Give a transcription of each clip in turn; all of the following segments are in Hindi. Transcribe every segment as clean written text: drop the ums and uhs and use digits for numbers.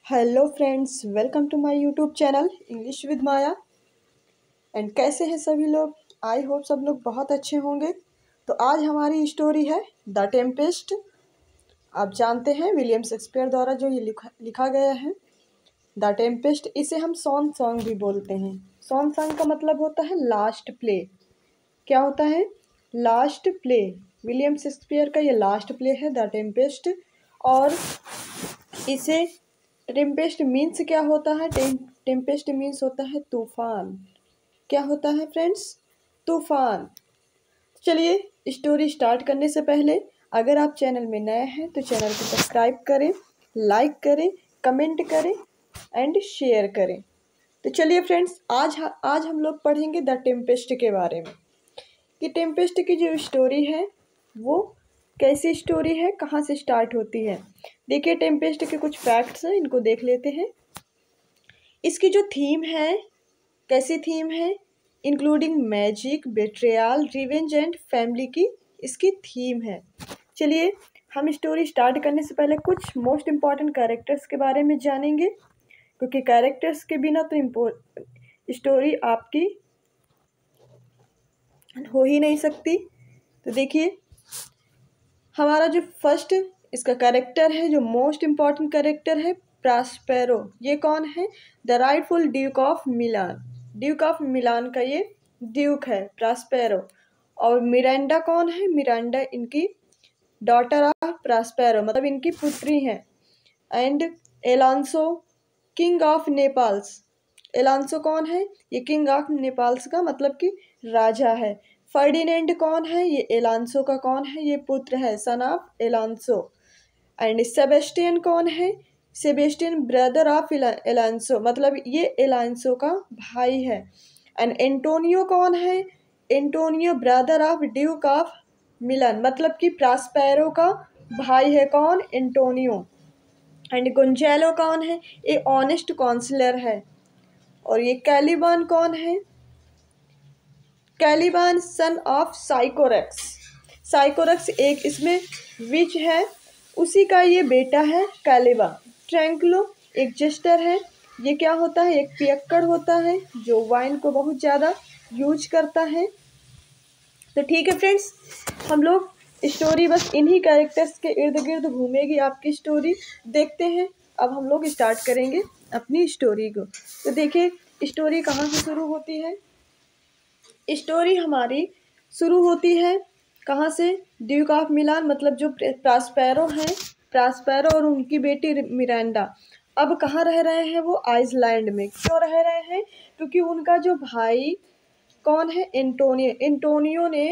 Hello friends, welcome to my YouTube channel English with Maya. And कैसे हैं सभी लोग? आई होप सब लोग बहुत अच्छे होंगे। तो आज हमारी स्टोरी है द टेम्पेस्ट। आप जानते हैं विलियम शेक्सपियर द्वारा जो ये लिखा गया है द टेम्पेस्ट। इसे हम सॉन्ग भी बोलते हैं। सॉन्ग का मतलब होता है लास्ट प्ले। क्या होता है? Last play. विलियम शेक्सपियर का ये लास्ट प्ले है द टेम्पेस्ट। और इसे टेम्पेस्ट मीन्स क्या होता है? टेम्पेस्ट मीन्स होता है तूफान। क्या होता है फ्रेंड्स? तूफान। चलिए स्टोरी स्टार्ट करने से पहले अगर आप चैनल में नए हैं तो चैनल को सब्सक्राइब करें, लाइक करें, कमेंट करें एंड शेयर करें। तो चलिए फ्रेंड्स, आज हम लोग पढ़ेंगे द टेम्पेस्ट के बारे में कि टेम्पेस्ट की जो स्टोरी है वो कैसी स्टोरी है, कहाँ से स्टार्ट होती है। देखिए, टेम्पेस्ट के कुछ फैक्ट्स हैं, इनको देख लेते हैं। इसकी जो थीम है, कैसी थीम है? Including magic, betrayal, revenge and family की इसकी थीम है। चलिए हम स्टोरी स्टार्ट करने से पहले कुछ मोस्ट इम्पॉर्टेंट कैरेक्टर्स के बारे में जानेंगे, क्योंकि कैरेक्टर्स के बिना तो स्टोरी आपकी हो ही नहीं सकती। तो देखिए, हमारा जो फर्स्ट इसका कैरेक्टर है, जो मोस्ट इम्पॉर्टेंट कैरेक्टर है, प्रास्पेरो। ये कौन है? The rightful Duke of Milan. Duke of Milan का ये ड्यूक है प्रास्पेरो। और मिरांडा कौन है? मिरांडा इनकी डॉटर ऑफ प्रास्पेरो, मतलब इनकी पुत्री हैं। And Alonso king of Naples. Alonso कौन है? ये किंग ऑफ नेपाल्स का मतलब कि राजा है। फर्डिनेंड कौन है? ये एलांसो का कौन है? ये पुत्र है, सन ऑफ एलांसो। एंड सेबेस्टियन कौन है? सेबेस्टियन ब्रदर ऑफ एलांसो, मतलब ये एलांसो का भाई है। एंड एंटोनियो कौन है? Antonio brother of Duke of Milan, मतलब कि प्रास्पेरो का भाई है। कौन? एंटोनियो। एंड गोंजालो कौन है? ये ऑनेस्ट काउंसलर है। और ये कैलिबान कौन है? कैलिबान सन ऑफ साइकोरक्स। साइकोरक्स एक इसमें विच है, उसी का ये बेटा है कैलिबान। ट्रैंक्लो एक जेस्टर है। ये क्या होता है? एक पियक्कड़ होता है जो वाइन को बहुत ज़्यादा यूज करता है। तो ठीक है फ्रेंड्स, हम लोग स्टोरी बस इन्हीं कैरेक्टर्स के इर्द गिर्द घूमेगी आपकी स्टोरी। देखते हैं, अब हम लोग स्टार्ट करेंगे अपनी स्टोरी को। तो देखिए, स्टोरी कहाँ से शुरू होती है? स्टोरी हमारी शुरू होती है कहाँ से? ड्यूक ऑफ मिलान, मतलब जो प्रास्पेरो हैं, प्रास्पेरो और उनकी बेटी मिरांडा अब कहाँ रह रहे हैं? वो आइसलैंड में। क्यों रह रहे हैं? क्योंकि उनका जो भाई कौन है? एंटोनियो। एंटोनियो ने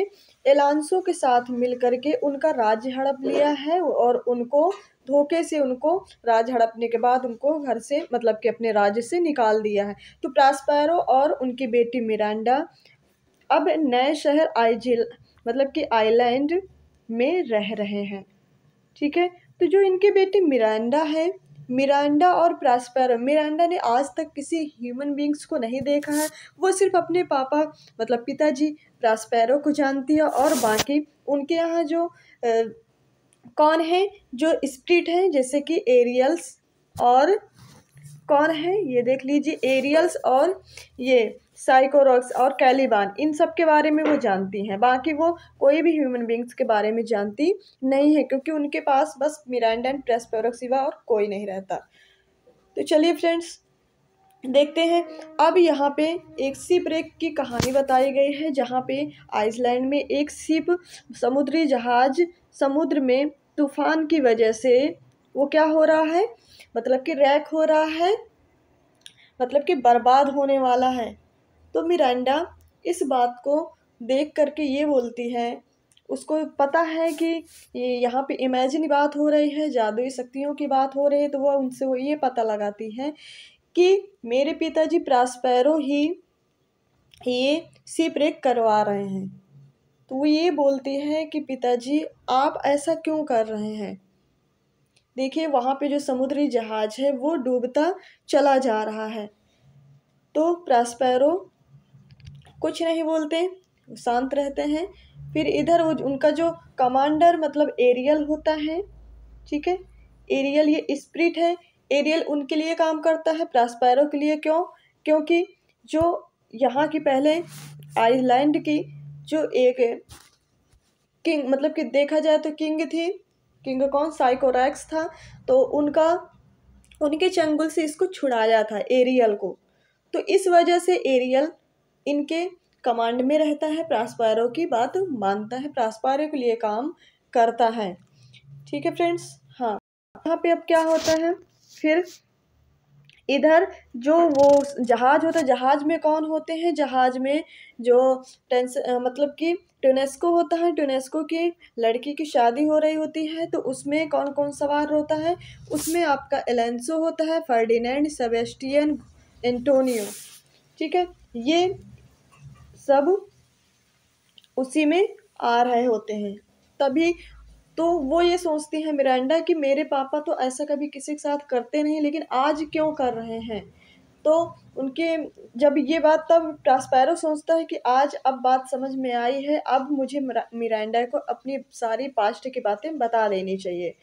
एलांसो के साथ मिल करके उनका राज्य हड़प लिया है और उनको धोखे से, उनको राज्य हड़पने के बाद उनको घर से, मतलब कि अपने राज्य से निकाल दिया है। तो प्रास्पेरो और उनकी बेटी मिरांडा अब नए शहर आइजिल, मतलब कि आइलैंड में रह रहे हैं। ठीक है। तो जो इनकी बेटी मिरांडा है, मिरांडा और प्रास्पेरो, मिरांडा ने आज तक किसी ह्यूमन बींग्स को नहीं देखा है। वो सिर्फ अपने पापा, मतलब पिताजी प्रास्पेरो को जानती है। और बाकी उनके यहाँ जो कौन है, जो स्पिरिट है, जैसे कि एरियल्स और कौन है ये देख लीजिए, एरियल्स और ये साइकोरॉक्स और कैलिबान, इन सब के बारे में वो जानती हैं। बाकी वो कोई भी ह्यूमन बींग्स के बारे में जानती नहीं है, क्योंकि उनके पास बस मिरांडा एंड प्रास्पेरो सिवा और कोई नहीं रहता। तो चलिए फ्रेंड्स, देखते हैं। अब यहाँ पे एक शिप रेक की कहानी बताई गई है, जहाँ पे आइसलैंड में एक शिप, समुद्री जहाज, समुद्र में तूफान की वजह से वो क्या हो रहा है, मतलब कि रैक हो रहा है, मतलब कि बर्बाद होने वाला है। तो मिरांडा इस बात को देख करके ये बोलती है, उसको पता है कि ये यहाँ पे इमेजिन बात हो रही है, जादुई शक्तियों की बात हो रही है। तो वो उनसे वो ये पता लगाती है कि मेरे पिताजी प्रास्पेरो ही ये शिप रेक करवा रहे हैं। तो वो ये बोलती है कि पिताजी आप ऐसा क्यों कर रहे हैं? देखिए, वहाँ पे जो समुद्री जहाज है वो डूबता चला जा रहा है। तो प्रास्पेरो कुछ नहीं बोलते, शांत रहते हैं। फिर इधर उनका जो कमांडर, मतलब एरियल होता है, ठीक है, एरियल ये स्पिरिट है, एरियल उनके लिए काम करता है, प्रॉस्पेरो के लिए। क्यों? क्योंकि जो यहाँ की पहले आइलैंड की जो एक किंग, मतलब कि देखा जाए तो किंग थी। किंग कौन? साइकोरैक्स था। तो उनके चंगुल से इसको छुड़ाया था, एरियल को। तो इस वजह से एरियल इनके कमांड में रहता है, प्रॉस्पेरो की बात मानता है, प्रॉस्पेरो के लिए काम करता है। ठीक है फ्रेंड्स। हाँ, यहाँ पे अब क्या होता है फिर, इधर जो वो जहाज होता है, जहाज में कौन होते हैं? जहाज में जो मतलब कि टेनेस्को होता है, टेनेस्को की लड़की की शादी हो रही होती है। तो उसमें कौन कौन सवार होता है? उसमें आपका एलेंसो होता है, फर्डिनेंड, सेबेस्टियन, एंटोनियो। ठीक है, ये सब उसी में आ रहे होते हैं। तभी तो वो ये सोचती है मिरांडा कि मेरे पापा तो ऐसा कभी किसी के साथ करते नहीं, लेकिन आज क्यों कर रहे हैं। तो उनके जब ये बात, तब प्रॉस्पेरो सोचता है कि आज अब बात समझ में आई है, अब मुझे मिरांडा को अपनी सारी पास्ट की बातें बता देनी चाहिए।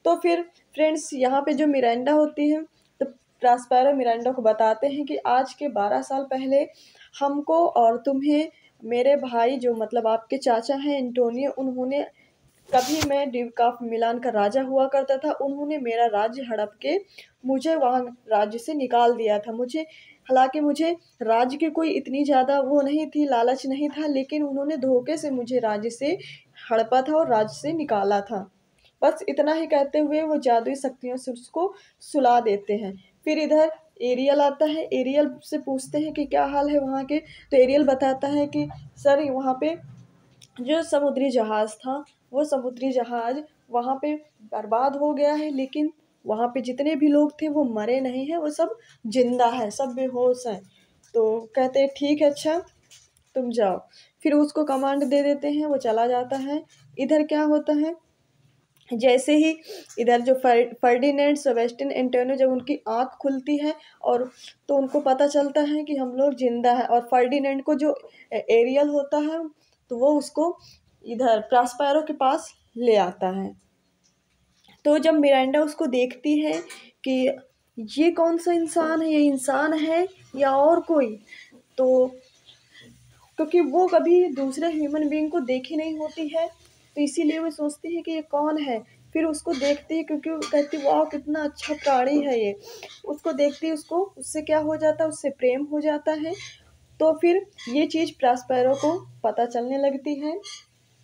तो फिर फ्रेंड्स यहाँ पे जो मिरांडा होती है, तो प्रॉस्पेरो मिरांडा को बताते हैं कि आज के 12 साल पहले हमको और तुम्हें, मेरे भाई जो मतलब आपके चाचा हैं एंटोनियो, उन्होंने, कभी मैं ड्यूक ऑफ मिलान का राजा हुआ करता था, उन्होंने मेरा राज्य हड़प के मुझे वहाँ राज्य से निकाल दिया था। मुझे, हालांकि मुझे राज्य की कोई इतनी ज़्यादा वो नहीं थी, लालच नहीं था, लेकिन उन्होंने धोखे से मुझे राज्य से हड़पा था और राज्य से निकाला था। बस इतना ही कहते हुए वो जादुई शक्तियों से उसको सुला देते हैं। फिर इधर एरियल आता है, एरियल से पूछते हैं कि क्या हाल है वहाँ के। तो एरियल बताता है कि सर वहाँ पे जो समुद्री जहाज़ था, वो समुद्री जहाज़ वहाँ पे बर्बाद हो गया है, लेकिन वहाँ पे जितने भी लोग थे वो मरे नहीं हैं, वो सब जिंदा है, सब बेहोश हैं। तो कहते हैं ठीक है, अच्छा तुम जाओ। फिर उसको कमांड दे देते हैं, वो चला जाता है। इधर क्या होता है, जैसे ही इधर जो फर्डिनेंड, सेबेस्टियन, एंटोनियो, जब उनकी आँख खुलती है और तो उनको पता चलता है कि हम लोग जिंदा हैं। और फर्डिनेंड को जो एरियल होता है, तो वो उसको इधर प्रॉस्पेरो के पास ले आता है। तो जब मिरांडा उसको देखती है कि ये कौन सा इंसान है, ये इंसान है या और कोई, तो क्योंकि वो कभी दूसरे ह्यूमन बीइंग को देखी नहीं होती है, तो इसीलिए वो सोचती है कि ये कौन है। फिर उसको देखती है, क्योंकि वो कहती है वाह कितना अच्छा प्राणी है ये। उसको देखती है, उसको उससे क्या हो जाता है, उससे प्रेम हो जाता है। तो फिर ये चीज़ प्रॉस्पेरो को पता चलने लगती है,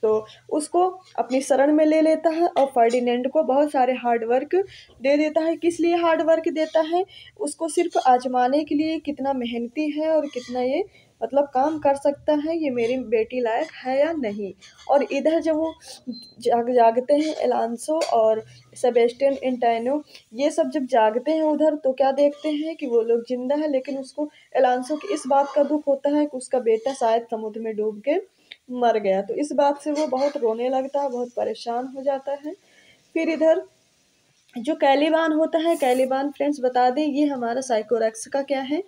तो उसको अपनी शरण में ले लेता है और फर्डिनेंड को बहुत सारे हार्ड वर्क दे देता है। किस लिए हार्ड वर्क देता है? उसको सिर्फ आजमाने के लिए, कितना मेहनती है और कितना ये मतलब काम कर सकता है, ये मेरी बेटी लायक है या नहीं। और इधर जब वो जागते हैं, एलांसो और सेबेस्टियन, एंटोनियो, ये सब जब जागते हैं उधर, तो क्या देखते हैं कि वो लोग जिंदा है, लेकिन उसको एलांसो की इस बात का दुख होता है कि उसका बेटा शायद समुद्र में डूब के मर गया। तो इस बात से वो बहुत रोने लगता है, बहुत परेशान हो जाता है। फिर इधर जो कैलिबान होता है, कैलिबान फ्रेंड्स बता दें, ये हमारा साइकोरेक्स का क्या है,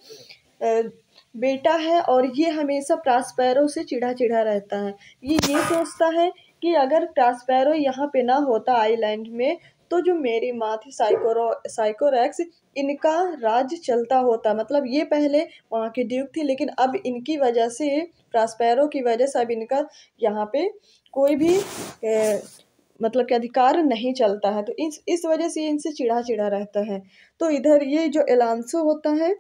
बेटा है। और ये हमेशा प्रॉस्पेरो से चिढ़ा चिढ़ा रहता है। ये सोचता है कि अगर प्रॉस्पेरो यहाँ पे ना होता आइलैंड में, तो जो मेरी माँ थी साइकोरेक्स, इनका राज चलता होता। मतलब ये पहले वहाँ की ड्यूक थी, लेकिन अब इनकी वजह से, प्रॉस्पेरो की वजह से अब इनका यहाँ पे कोई भी मतलब कि अधिकार नहीं चलता है। तो इस वजह से ये इनसे चिढ़ा चिढ़ा रहता है। तो इधर ये जो एलांसो होता है,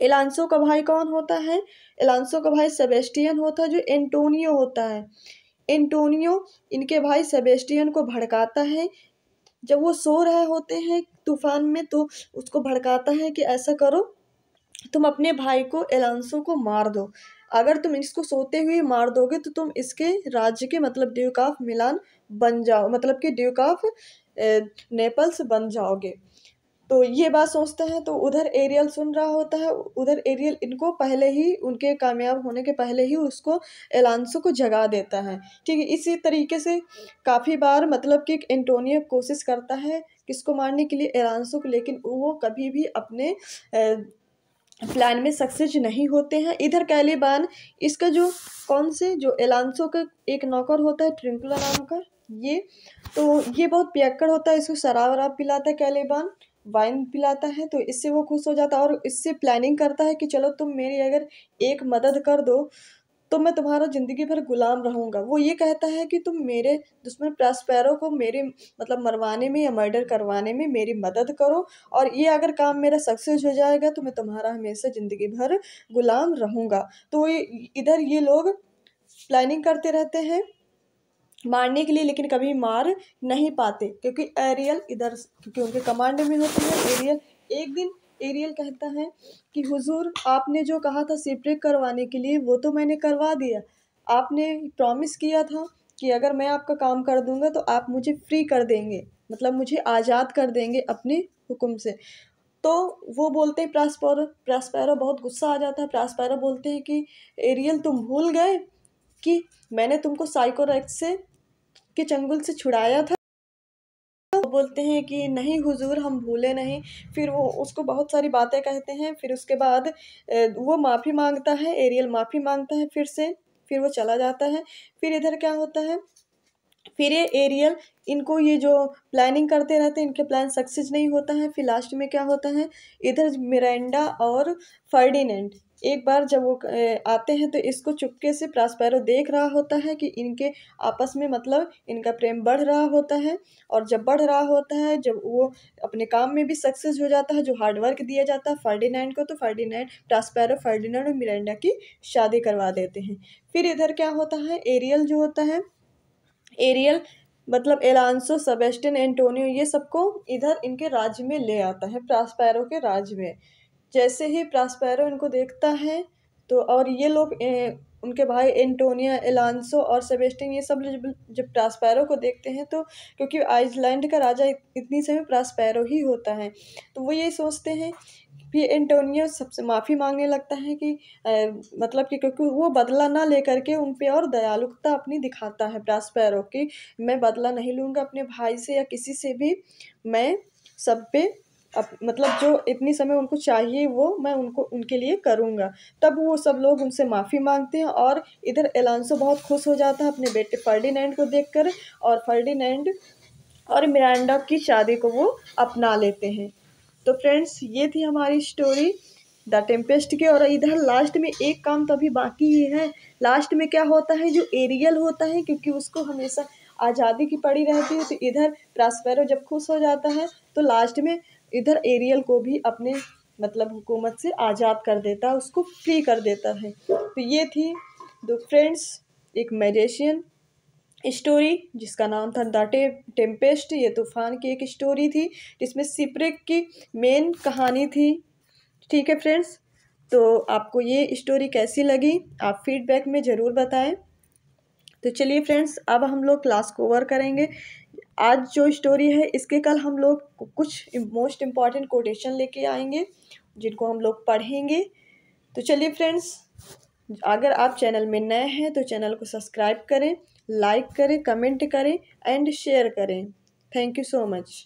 एलांसो का भाई कौन होता है? एलांसो का भाई सेबेस्टियन होता है, जो एंटोनियो होता है। एंटोनियो इनके भाई सेबेस्टियन को भड़काता है। जब वो सो रहे होते हैं तूफान में, तो उसको भड़काता है कि ऐसा करो, तुम अपने भाई को, एलांसो को मार दो। अगर तुम इसको सोते हुए मार दोगे, तो तुम इसके राज्य के मतलब ड्यूक ऑफ मिलान बन जाओ, मतलब कि ड्यूक ऑफ नेपल्स बन जाओगे। तो ये बात सोचते हैं, तो उधर एरियल सुन रहा होता है। उधर एरियल इनको पहले ही, उनके कामयाब होने के पहले ही उसको, एलांसो को जगा देता है। ठीक है, इसी तरीके से काफ़ी बार मतलब कि एंटोनियो कोशिश करता है किसको मारने के लिए, एलांसो को, लेकिन वो कभी भी अपने प्लान में सक्सेस नहीं होते हैं। इधर कैलिबान, इसका जो कौन से जो एलांसो का एक नौकर होता है ट्रिंकुला नाम का, ये तो ये बहुत पियक्कड़ होता है, इसको शराब वराब पिलाता है कैलिबान। वाइन पिलाता है तो इससे वो खुश हो जाता है और इससे प्लानिंग करता है कि चलो तुम मेरी अगर एक मदद कर दो तो मैं तुम्हारा ज़िंदगी भर गुलाम रहूँगा। वो ये कहता है कि तुम मेरे दुश्मन प्रॉस्पेरो को मेरे मतलब मरवाने में या मर्डर करवाने में मेरी मदद करो, और ये अगर काम मेरा सक्सेस हो जाएगा तो मैं तुम्हारा हमेशा ज़िंदगी भर गुलाम रहूँगा। तो ये इधर ये लोग प्लानिंग करते रहते हैं मारने के लिए, लेकिन कभी मार नहीं पाते क्योंकि एरियल इधर क्योंकि उनके कमांड में होते हैं। एरियल एक दिन एरियल कहता है कि हुजूर आपने जो कहा था शिपरेक करवाने के लिए वो तो मैंने करवा दिया। आपने प्रॉमिस किया था कि अगर मैं आपका काम कर दूंगा तो आप मुझे फ्री कर देंगे, मतलब मुझे आज़ाद कर देंगे अपने हुक्म से। तो वो बोलते हैं प्रॉस्पेरो प्रॉस्पेरो बहुत गुस्सा आ जाता है। प्रॉस्पेरो बोलते हैं कि एरियल तुम भूल गए कि मैंने तुमको साइकोरेक्स से के चंगुल से छुड़ाया था। तो बोलते हैं कि नहीं हुजूर हम भूले नहीं। फिर वो उसको बहुत सारी बातें कहते हैं। फिर उसके बाद वो माफ़ी मांगता है, एरियल माफ़ी मांगता है फिर से, फिर वो चला जाता है। फिर इधर क्या होता है, फिर ये एरियल इनको ये जो प्लानिंग करते रहते हैं, इनके प्लान सक्सेस नहीं होता है। फिर लास्ट में क्या होता है, इधर मिरांडा और फर्डिनेंड एक बार जब वो आते हैं तो इसको चुपके से प्रॉस्पेरो देख रहा होता है कि इनके आपस में मतलब इनका प्रेम बढ़ रहा होता है। और जब बढ़ रहा होता है, जब वो अपने काम में भी सक्सेस हो जाता है जो हार्ड वर्क दिया जाता है फर्डिनेंड को, तो फर्डिनेंड प्रॉस्पेरो फर्डिनेंड और मिरांडा की शादी करवा देते हैं। फिर इधर क्या होता है, एरियल जो होता है, एरियल मतलब एलांसो सेबेस्टियन एंटोनियो ये सबको इधर इनके राज्य में ले आता है, प्रॉस्पेरो के राज्य में। जैसे ही प्रॉस्पेरो इनको देखता है तो और ये लोग उनके भाई एंटोनिया एलांसो और सेबेस्टियन ये सब जब प्रॉस्पेरो को देखते हैं तो क्योंकि आइसलैंड का राजा इतनी समय प्रॉस्पेरो ही होता है, तो वो ये सोचते हैं। फिर एंटोनियो सबसे माफ़ी मांगने लगता है कि मतलब कि क्योंकि वो बदला ना लेकर के उन पे और दयालुता अपनी दिखाता है प्रॉस्पेरो की, मैं बदला नहीं लूँगा अपने भाई से या किसी से भी, मैं सब पे मतलब जो इतनी समय उनको चाहिए वो मैं उनको उनके लिए करूँगा। तब वो सब लोग उनसे माफ़ी मांगते हैं और इधर एलांसो बहुत खुश हो जाता है अपने बेटे फर्डिनेंड को देखकर, और फर्डिनेंड और मिरांडा की शादी को वो अपना लेते हैं। तो फ्रेंड्स ये थी हमारी स्टोरी द टेम्पेस्ट की। और इधर लास्ट में एक काम तो अभी बाकी ही है। लास्ट में क्या होता है, जो एरियल होता है क्योंकि उसको हमेशा आज़ादी की पड़ी रहती है, तो इधर प्रॉस्पेरो जब खुश हो जाता है तो लास्ट में इधर एरियल को भी अपने मतलब हुकूमत से आज़ाद कर देता है, उसको फ्री कर देता है। तो ये थी दो फ्रेंड्स एक मैजिशियन स्टोरी जिसका नाम था द टेम्पेस्ट। ये तूफान की एक स्टोरी थी जिसमें शिपरेक की मेन कहानी थी। ठीक है फ्रेंड्स, तो आपको ये स्टोरी कैसी लगी आप फीडबैक में ज़रूर बताएं। तो चलिए फ्रेंड्स, अब हम लोग क्लास को ओवर करेंगे। आज जो स्टोरी है इसके कल हम लोग कुछ मोस्ट इम्पॉर्टेंट कोटेशन लेके आएंगे जिनको हम लोग पढ़ेंगे। तो चलिए फ्रेंड्स, अगर आप चैनल में नए हैं तो चैनल को सब्सक्राइब करें, लाइक करें, कमेंट करें एंड शेयर करें। Thank you so much.